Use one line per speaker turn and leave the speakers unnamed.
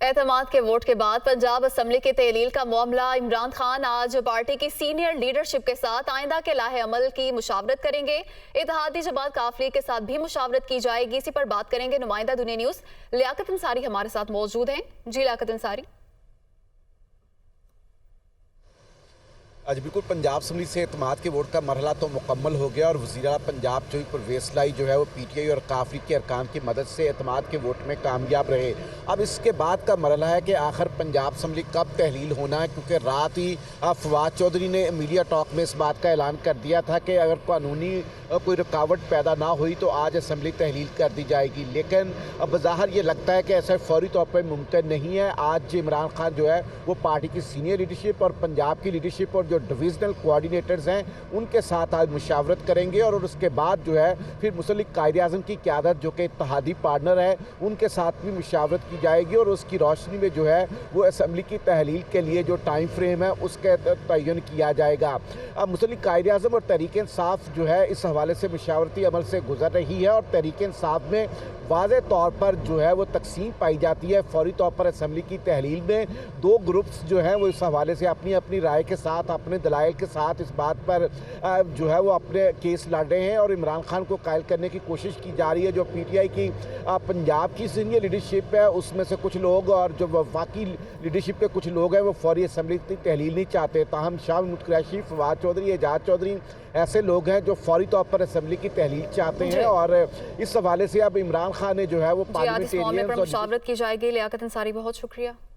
एतमाद के वोट के बाद पंजाब असम्बली की तहलील का मामला। इमरान खान आज पार्टी की सीनियर लीडरशिप के साथ आइंदा के लाहे अमल की मुशावरत करेंगे। इत्तेहादी जमात काफिले के साथ भी मुशावरत की जाएगी। इसी पर बात करेंगे नुमाइंदा दुनिया न्यूज लियाकत अंसारी हमारे साथ मौजूद हैं। जी लियाकत अंसारी।
आज बिल्कुल पंजाब असम्बली से एतमाद के वोट का मरहला तो मुकम्मल हो गया और वज़ीर पंजाब जो परवेज़ लाई जो है वो PTI और काफरी के अरकान की मदद से एतमाद के वोट में कामयाब रहे। अब इसके बाद का मरहला है कि आखिर पंजाब असम्बली कब तहलील होना है, क्योंकि रात ही फवाद चौधरी ने मीडिया टॉक में इस बात का ऐलान कर दिया था कि अगर कानूनी कोई रुकावट पैदा ना हुई तो आज असम्बली तहलील कर दी जाएगी। लेकिन अब बज़ाहिर ये लगता है कि ऐसा फौरी तौर पर मुमकिन नहीं है। आज इमरान खान जो है वो पार्टी की सीनियर लीडरशिप और पंजाब की लीडरशिप और जो डिविजनल कोऑर्डिनेटर्स हैं उनके साथ आज मुशावरत करेंगे और उसके बाद जो है फिर मुसल्लिक कायद-ए-आज़म की क़यादत जो कि इत्तेहादी पार्टनर है उनके साथ भी मुशावरत की जाएगी और उसकी रोशनी में जो है वो असम्बली की तहलील के लिए जो टाइम फ्रेम है उसका तयन किया जाएगा। अब मुसल्लिक कायद-ए-आज़म और तहरीक-ए-इंसाफ जो है इस हवाले से मुशावरती अमल से गुजर रही है और तहरीक-ए-इंसाफ में वाज़े तौर पर जो है वो तकसीम पाई जाती है। फौरी तौर पर असम्बली की तहलील में दो ग्रुप्स जो हैं वो इस हवाले से अपनी अपनी राय के साथ अपने दलाइल के साथ इस बात पर जो है वो अपने केस लड़ रहे हैं और इमरान खान को कायल करने की कोशिश की जा रही है। जो PTI की पंजाब की सीनियर लीडरशिप है उसमें से कुछ लोग और जो वफाकी लीडरशिप के कुछ लोग हैं वो फौरी असम्बली की तहलील नहीं चाहते। ताहम शाह महमूद कुरैशी, फवाद चौधरी, एजाज चौधरी ऐसे लोग हैं जो फौरी तौर पर असम्बली की तहलील चाहते हैं और इस हवाले से अब इमरान खान ने जो है वो
पार्लियामेंटेरियंस पर मुशावरत की जाएगी। लियाकत अंसारी बहुत शुक्रिया।